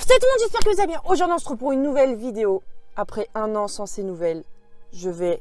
Salut tout le monde, j'espère que vous allez bien. Aujourd'hui on se retrouve pour une nouvelle vidéo. Après un an sans ces nouvelles, je vais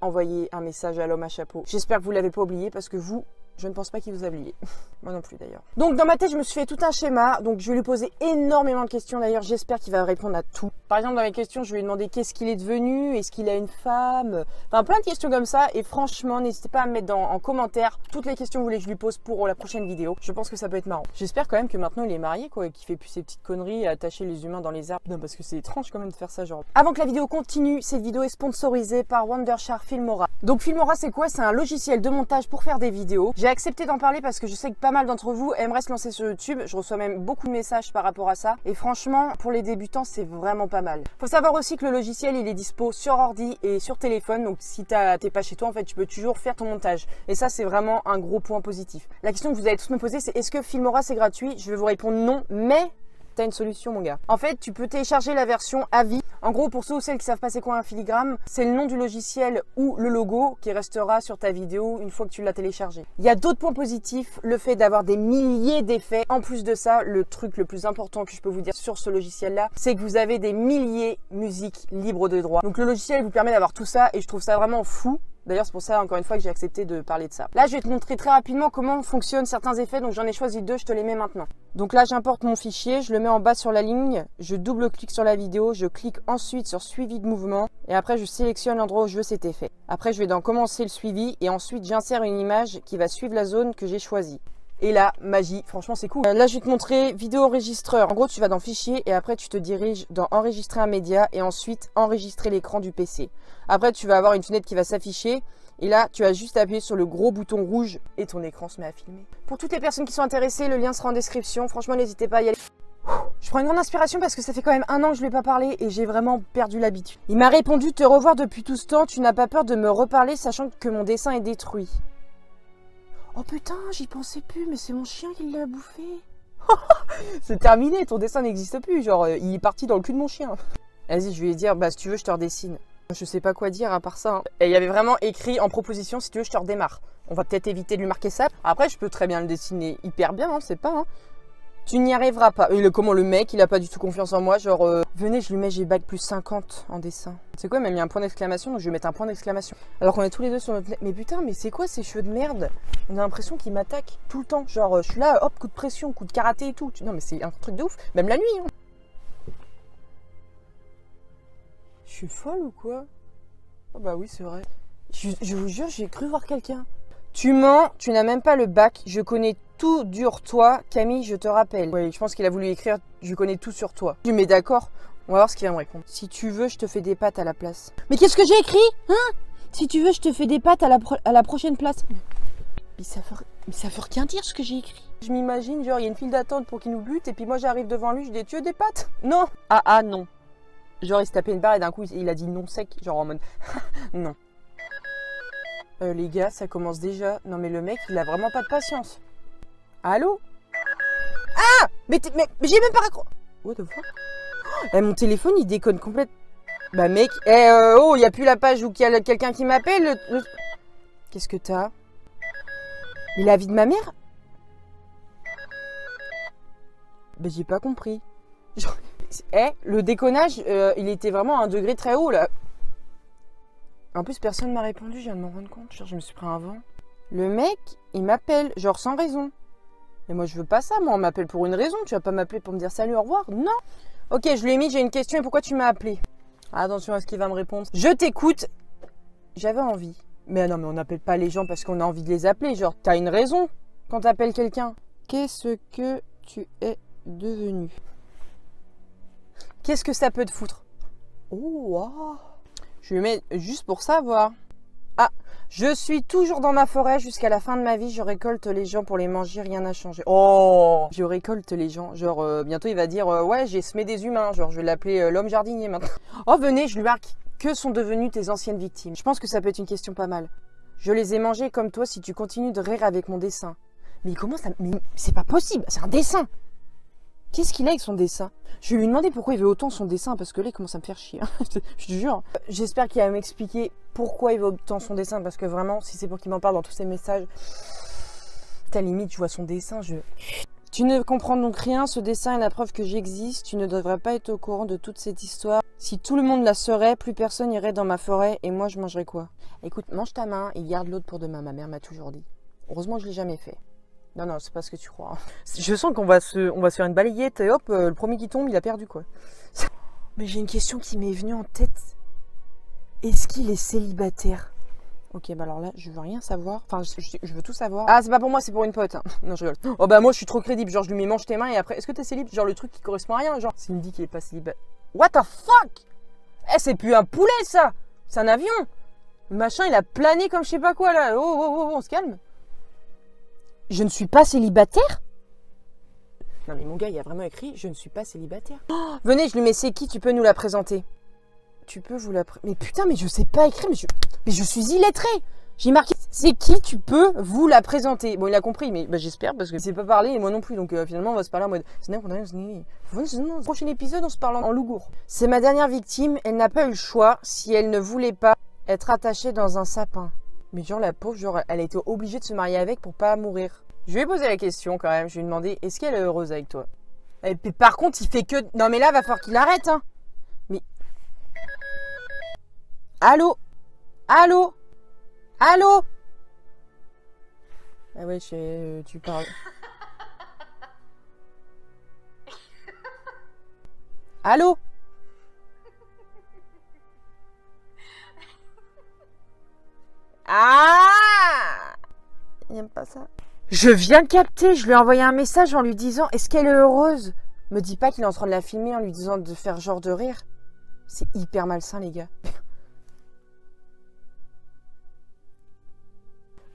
envoyer un message à l'homme à chapeau. J'espère que vous ne l'avez pas oublié parce que vous, je ne pense pas qu'il vous a oublié. Moi non plus d'ailleurs. Donc dans ma tête, je me suis fait tout un schéma. Donc je vais lui poser énormément de questions d'ailleurs. J'espère qu'il va répondre à tout. Par exemple, dans mes questions, je vais lui demander qu'est-ce qu'il est devenu, est-ce qu'il a une femme, enfin plein de questions comme ça. Et franchement, n'hésitez pas à me mettre en commentaire toutes les questions que vous voulez que je lui pose pour la prochaine vidéo. Je pense que ça peut être marrant. J'espère quand même que maintenant il est marié quoi, et qu'il fait plus ces petites conneries à attacher les humains dans les arbres. Non, parce que c'est étrange quand même de faire ça genre. Avant que la vidéo continue, cette vidéo est sponsorisée par Wondershare Filmora. Donc Filmora c'est quoi? C'est un logiciel de montage pour faire des vidéos. J'ai accepté d'en parler parce que je sais que pas mal d'entre vous aimeraient se lancer sur YouTube. Je reçois même beaucoup de messages par rapport à ça. Et franchement, pour les débutants, c'est vraiment pas mal. Faut savoir aussi que le logiciel, il est dispo sur ordi et sur téléphone. Donc si t'es pas chez toi, en fait, tu peux toujours faire ton montage. Et ça, c'est vraiment un gros point positif. La question que vous allez tous me poser, c'est est-ce que Filmora, c'est gratuit? Je vais vous répondre non, mais t'as une solution mon gars. En fait, tu peux télécharger la version à vie. En gros, pour ceux ou celles qui savent pas c'est quoi un filigrane, c'est le nom du logiciel ou le logo qui restera sur ta vidéo une fois que tu l'as téléchargé. Il y a d'autres points positifs, le fait d'avoir des milliers d'effets. En plus de ça, le truc le plus important que je peux vous dire sur ce logiciel-là, c'est que vous avez des milliers de musiques libres de droit. Donc le logiciel vous permet d'avoir tout ça et je trouve ça vraiment fou. D'ailleurs, c'est pour ça, encore une fois, que j'ai accepté de parler de ça. Là, je vais te montrer très rapidement comment fonctionnent certains effets. Donc, j'en ai choisi deux, je te les mets maintenant. Donc là, j'importe mon fichier, je le mets en bas sur la ligne, je double-clique sur la vidéo, je clique ensuite sur suivi de mouvement et après, je sélectionne l'endroit où je veux cet effet. Après, je vais dans commencer le suivi et ensuite, j'insère une image qui va suivre la zone que j'ai choisie. Et là, magie, franchement c'est cool. Là je vais te montrer vidéo enregistreur. En gros tu vas dans fichier et après tu te diriges dans enregistrer un média et ensuite enregistrer l'écran du PC. Après tu vas avoir une fenêtre qui va s'afficher et là tu as juste appuyé sur le gros bouton rouge et ton écran se met à filmer. Pour toutes les personnes qui sont intéressées, le lien sera en description. Franchement n'hésitez pas à y aller. Je prends une grande inspiration parce que ça fait quand même un an que je ne lui ai pas parlé et j'ai vraiment perdu l'habitude. Il m'a répondu te revoir depuis tout ce temps, tu n'as pas peur de me reparler sachant que mon dessin est détruit. Oh putain, j'y pensais plus, mais c'est mon chien qui l'a bouffé. C'est terminé, ton dessin n'existe plus. Genre, il est parti dans le cul de mon chien. Vas-y, je vais lui dire, bah si tu veux, je te redessine. Je sais pas quoi dire à part ça. Hein. Et il y avait vraiment écrit en proposition, si tu veux, je te redémarre. On va peut-être éviter de lui marquer ça. Après, je peux très bien le dessiner hyper bien, hein, c'est pas. Hein. Tu n'y arriveras pas. Comment le mec, il a pas du tout confiance en moi. Genre, venez, je lui mets, j'ai bac plus 50 en dessin. C'est quoi, il m'a mis un point d'exclamation, donc je vais mettre un point d'exclamation. Alors qu'on est tous les deux sur notre... Mais putain, mais c'est quoi ces cheveux de merde? On a l'impression qu'il m'attaque tout le temps. Genre, je suis là, hop, coup de pression, coup de karaté et tout. Non, mais c'est un truc de ouf. Même la nuit. Hein. Je suis folle ou quoi? Oh bah oui, c'est vrai. Je vous jure, j'ai cru voir quelqu'un. Tu mens, tu n'as même pas le bac. Je connais tout sur toi. Camille, je te rappelle. Oui, je pense qu'il a voulu écrire je connais tout sur toi. Je lui mets d'accord. On va voir ce qu'il va me répondre. Si tu veux, je te fais des pâtes à la place. Mais qu'est-ce que j'ai écrit? Hein? Si tu veux, je te fais des pâtes à la prochaine place. Mais ça veut rien dire ce que j'ai écrit. Je m'imagine, genre, il y a une file d'attente pour qu'il nous bute. Et puis moi, j'arrive devant lui, je dis tu veux des pâtes? Non. Ah, non. Genre, il se tapait une barre et d'un coup, il a dit non sec. Genre en mode non. Les gars, ça commence déjà. Non mais le mec, il a vraiment pas de patience. Allô? Ah! Mais j'ai même pas raccroché. What the fuck? Mon téléphone, il déconne complètement. Bah mec, oh, il y a plus la page où il y a quelqu'un qui m'appelle. Qu'est-ce que t'as? Mais la vie de ma mère? Bah j'ai pas compris. Genre, le déconnage, il était vraiment à un degré très haut là. En plus, personne m'a répondu, je viens de m'en rendre compte. Genre, je me suis pris un vent. Le mec, il m'appelle, genre sans raison. Et moi, je veux pas ça. Moi, on m'appelle pour une raison. Tu vas pas m'appeler pour me dire salut, au revoir. Non. Ok, je lui ai mis, j'ai une question. Et pourquoi tu m'as appelé? Attention à ce qu'il va me répondre. Je t'écoute. J'avais envie. Mais non, mais on n'appelle pas les gens parce qu'on a envie de les appeler. Genre, t'as une raison quand t'appelles quelqu'un. Qu'est-ce que tu es devenu? Qu'est-ce que ça peut te foutre? Oh, wow. Je lui mets juste pour savoir. Ah, je suis toujours dans ma forêt jusqu'à la fin de ma vie. Je récolte les gens pour les manger, rien n'a changé. Oh, je récolte les gens. Genre, bientôt il va dire ouais, j'ai semé des humains. Genre, je vais l'appeler l'homme jardinier maintenant. Oh, venez, je lui marque. Que sont devenues tes anciennes victimes? Je pense que ça peut être une question pas mal. Je les ai mangées comme toi si tu continues de rire avec mon dessin. Mais comment ça... Mais c'est pas possible, c'est un dessin. Qu'est-ce qu'il a avec son dessin? Je vais lui demander pourquoi il veut autant son dessin, parce que là, il commence à me faire chier. Je te jure. J'espère qu'il va m'expliquer pourquoi il veut autant son dessin, parce que vraiment, si c'est pour qu'il m'en parle dans tous ses messages, à la limite, je vois son dessin, Tu ne comprends donc rien, ce dessin est la preuve que j'existe. Tu ne devrais pas être au courant de toute cette histoire. Si tout le monde la saurait, plus personne irait dans ma forêt et moi je mangerais quoi? Écoute, mange ta main et garde l'autre pour demain, ma mère m'a toujours dit. Heureusement que je l'ai jamais fait. Non, non, c'est pas ce que tu crois. Hein. Je sens qu'on va se faire une balayette et hop, le premier qui tombe, il a perdu quoi. Mais j'ai une question qui m'est venue en tête. Est-ce qu'il est célibataire? Ok, bah alors là, je veux rien savoir. Enfin, je veux tout savoir. Ah, c'est pas pour moi, c'est pour une pote. Hein. Non, je rigole. Oh bah moi, je suis trop crédible. Genre, je lui mets mange tes mains et après, est-ce que t'es célib? Genre, le truc qui correspond à rien. Genre, s'il me dit qu'il est pas célibataire. What the fuck? Eh, c'est plus un poulet, ça. C'est un avion. Le machin, il a plané comme je sais pas quoi, là. Oh, on se calme. Je ne suis pas célibataire? Non, mais mon gars, il a vraiment écrit, je ne suis pas célibataire. Oh, venez, je lui mets c'est qui, tu peux nous la présenter? Tu peux vous la... Mais putain, mais je sais pas écrire, mais je suis illettrée. J'ai marqué, c'est qui, tu peux vous la présenter? Bon, il a compris, mais bah, j'espère, parce que c'est pas parler et moi non plus. Donc finalement, on va se parler en mode... Prochain épisode, on se parle en lougour. C'est ma dernière victime, elle n'a pas eu le choix si elle ne voulait pas être attachée dans un sapin. Mais genre, la pauvre, genre, elle a été obligée de se marier avec pour pas mourir. Je lui ai posé la question quand même, je lui ai demandé, est-ce qu'elle est heureuse avec toi? Et puis par contre, il fait que... Non mais là, va falloir qu'il arrête, hein. Mais... Allô? Allô? Allô? Ah ouais, tu parles. Allô? Ah! Il n'aime pas ça. Je viens de capter, je lui ai envoyé un message en lui disant, est-ce qu'elle est heureuse? Me dis pas qu'il est en train de la filmer en lui disant de faire genre de rire. C'est hyper malsain, les gars.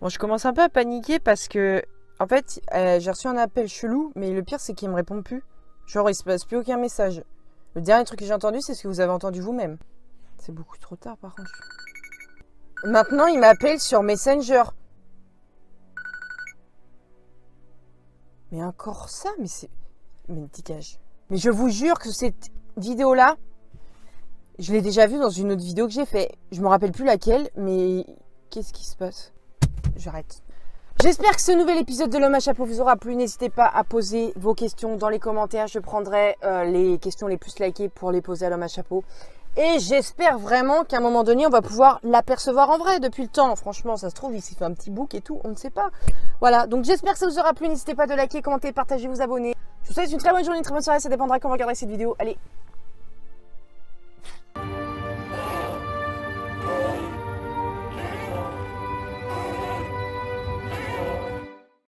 Bon, je commence un peu à paniquer parce que, en fait, j'ai reçu un appel chelou, mais le pire, c'est qu'il me répond plus. Genre, il se passe plus aucun message. Le dernier truc que j'ai entendu, c'est ce que vous avez entendu vous-même. C'est beaucoup trop tard, par contre. Maintenant, il m'appelle sur Messenger. Mais encore ça, mais c'est... Mais dégage. Mais je vous jure que cette vidéo-là, je l'ai déjà vue dans une autre vidéo que j'ai fait. Je me rappelle plus laquelle, mais qu'est-ce qui se passe? J'arrête. J'espère que ce nouvel épisode de l'homme à chapeau vous aura plu. N'hésitez pas à poser vos questions dans les commentaires. Je prendrai les questions les plus likées pour les poser à l'homme à chapeau. Et j'espère vraiment qu'à un moment donné, on va pouvoir l'apercevoir en vrai depuis le temps. Franchement, ça se trouve, il s'est fait un petit book et tout, on ne sait pas. Voilà, donc j'espère que ça vous aura plu. N'hésitez pas de liker, commenter, partager, vous abonner. Je vous souhaite une très bonne journée, une très bonne soirée. Ça dépendra quand vous regarderez cette vidéo. Allez,